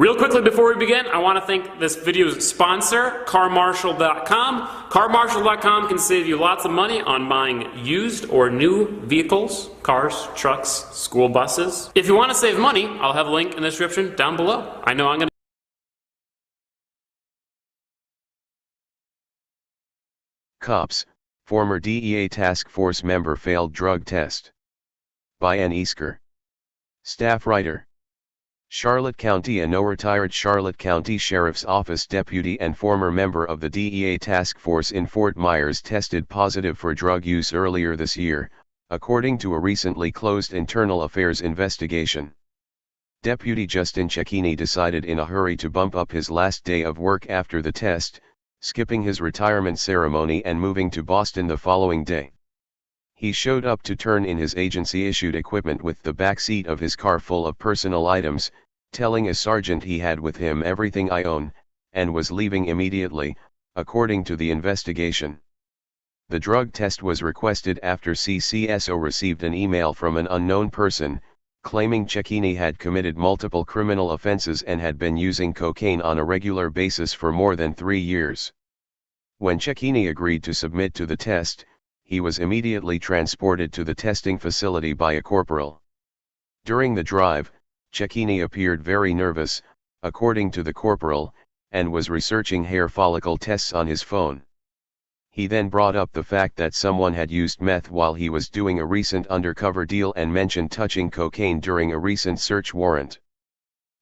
Real quickly before we begin, I want to thank this video's sponsor, CarMarshal.com. CarMarshal.com can save you lots of money on buying used or new vehicles, cars, trucks, school buses. If you want to save money, I'll have a link in the description down below. I know I'm going to Cops, former DEA task force member failed drug test. By Ann Easker. Staff writer. Charlotte County. A now-retired Charlotte County Sheriff's Office deputy and former member of the DEA task force in Fort Myers tested positive for drug use earlier this year, according to a recently closed internal affairs investigation. Deputy Justin Cecchini decided in a hurry to bump up his last day of work after the test, skipping his retirement ceremony and moving to Boston the following day. He showed up to turn in his agency-issued equipment with the back seat of his car full of personal items, telling a sergeant he had with him everything I own, and was leaving immediately, according to the investigation. The drug test was requested after CCSO received an email from an unknown person, claiming Cecchini had committed multiple criminal offenses and had been using cocaine on a regular basis for more than 3 years. When Cecchini agreed to submit to the test, he was immediately transported to the testing facility by a corporal. During the drive, Cecchini appeared very nervous, according to the corporal, and was researching hair follicle tests on his phone. He then brought up the fact that someone had used meth while he was doing a recent undercover deal and mentioned touching cocaine during a recent search warrant.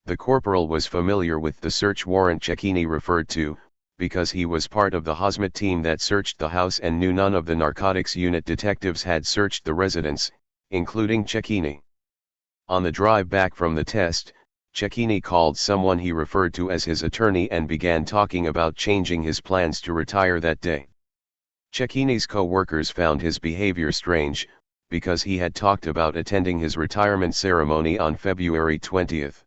The corporal was familiar with the search warrant Cecchini referred to, because he was part of the HOMESTEAD team that searched the house and knew none of the narcotics unit detectives had searched the residence, including Cecchini. On the drive back from the test, Cecchini called someone he referred to as his attorney and began talking about changing his plans to retire that day. Cecchini's co-workers found his behavior strange, because he had talked about attending his retirement ceremony on February 20th.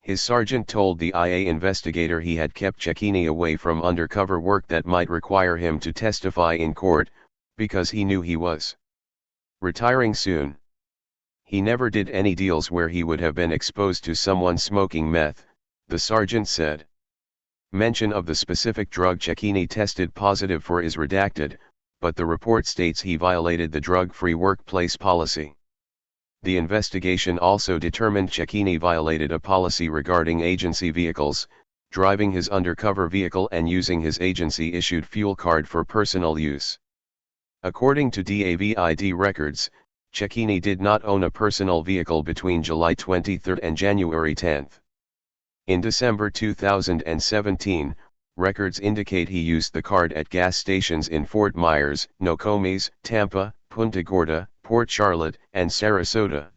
His sergeant told the IA investigator he had kept Cecchini away from undercover work that might require him to testify in court, because he knew he was retiring soon. He never did any deals where he would have been exposed to someone smoking meth, the sergeant said. Mention of the specific drug Cecchini tested positive for is redacted, but the report states he violated the drug-free workplace policy. The investigation also determined Cecchini violated a policy regarding agency vehicles, driving his undercover vehicle and using his agency-issued fuel card for personal use. According to DAVID records, Cecchini did not own a personal vehicle between July 23 and January 10. In December 2017, records indicate he used the card at gas stations in Fort Myers, Nokomis, Tampa, Punta Gorda, Port Charlotte, and Sarasota.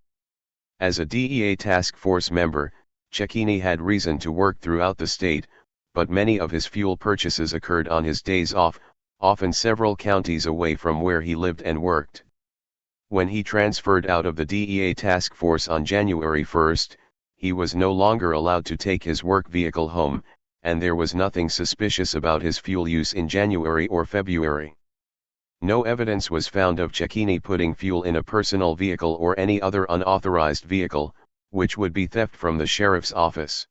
As a DEA task force member, Cecchini had reason to work throughout the state, but many of his fuel purchases occurred on his days off, often several counties away from where he lived and worked. When he transferred out of the DEA task force on January 1, he was no longer allowed to take his work vehicle home, and there was nothing suspicious about his fuel use in January or February. No evidence was found of Cecchini putting fuel in a personal vehicle or any other unauthorized vehicle, which would be theft from the sheriff's office.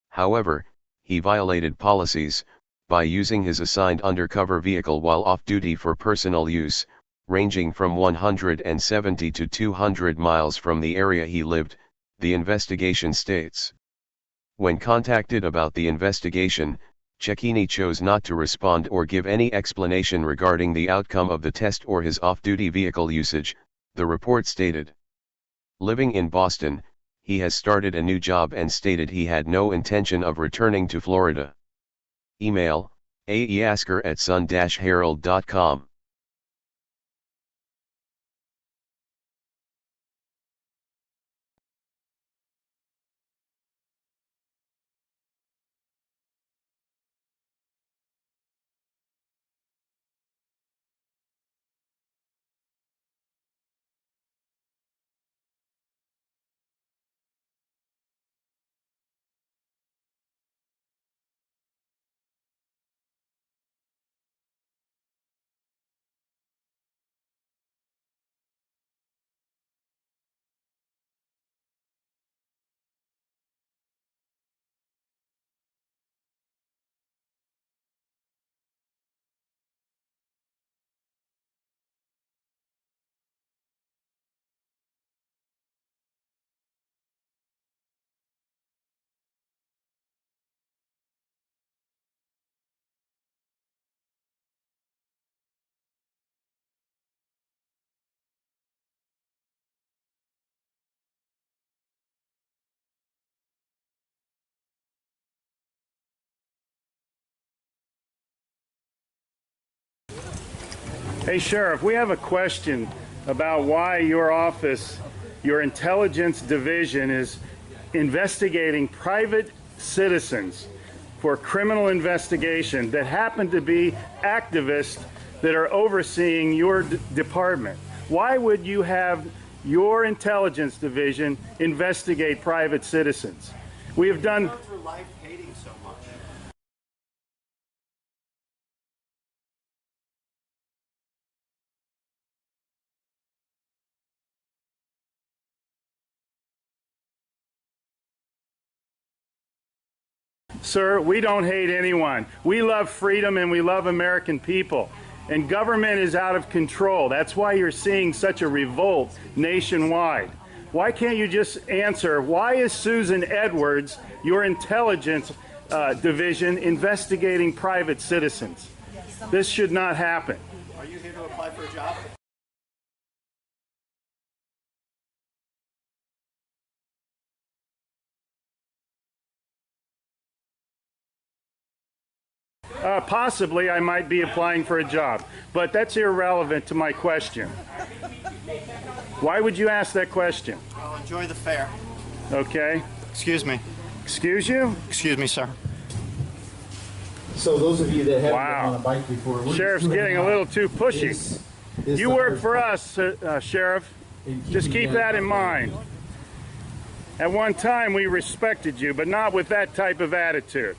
However, he violated policies, by using his assigned undercover vehicle while off-duty for personal use, ranging from 170 to 200 miles from the area he lived, the investigation states. When contacted about the investigation, Cecchini chose not to respond or give any explanation regarding the outcome of the test or his off-duty vehicle usage, the report stated. Living in Boston, he has started a new job and stated he had no intention of returning to Florida. Email, aeasker@sun-herald.com. Hey, Sheriff, we have a question about why your office, your intelligence division, is investigating private citizens for criminal investigation that happen to be activists that are overseeing your department. Why would you have your intelligence division investigate private citizens? We have done... for life hating so much. Sir, we don't hate anyone. We love freedom and we love American people. And government is out of control. That's why you're seeing such a revolt nationwide. Why can't you just answer, why is Susan Edwards, your intelligence division, investigating private citizens? This should not happen. Are you here to apply for a job? Possibly I might be applying for a job, but that's irrelevant to my question. Why would you ask that question? Well, enjoy the fair. Okay. Excuse me. Excuse you? Excuse me, sir. So those of you that haven't Wow. been on a bike before, we're Sheriff's just getting a little too pushy. You work for us, Sheriff. Just keep that in mind. At one time we respected you, but not with that type of attitude.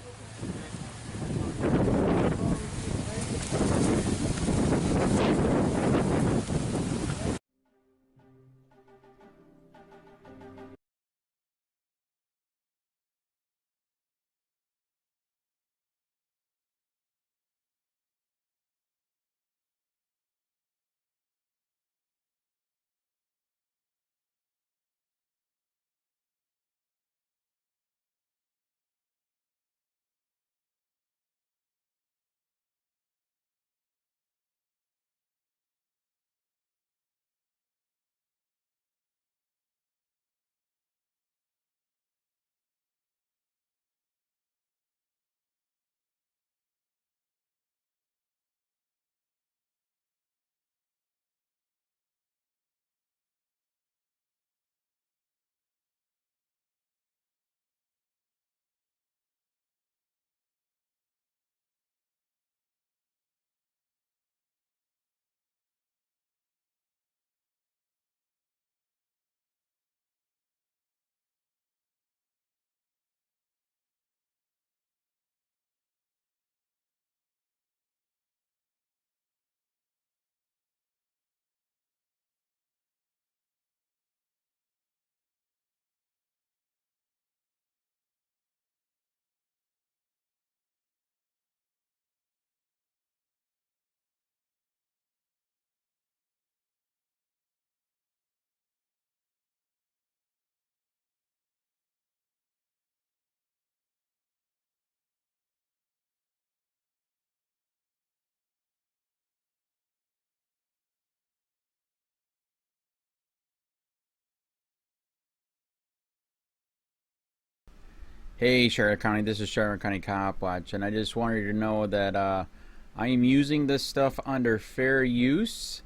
Hey Charlotte County, this is Charlotte County COPWATCH, and I just wanted you to know that I am using this stuff under fair use,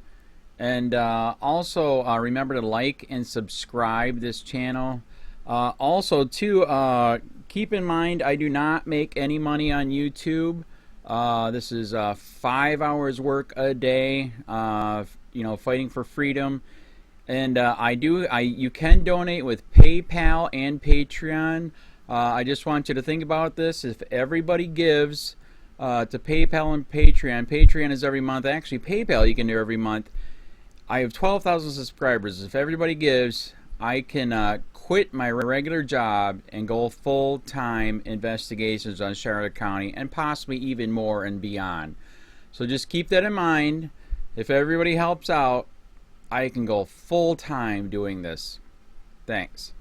and also remember to like and subscribe this channel. Also too, keep in mind I do not make any money on YouTube. This is 5 hours work a day, you know, fighting for freedom. And you can donate with PayPal and Patreon. I just want you to think about this. If everybody gives to PayPal and Patreon, Patreon is every month. Actually, PayPal you can do every month. I have 12,000 subscribers. If everybody gives, I can quit my regular job and go full-time investigations on Charlotte County and possibly even more and beyond. So just keep that in mind. If everybody helps out, I can go full-time doing this. Thanks.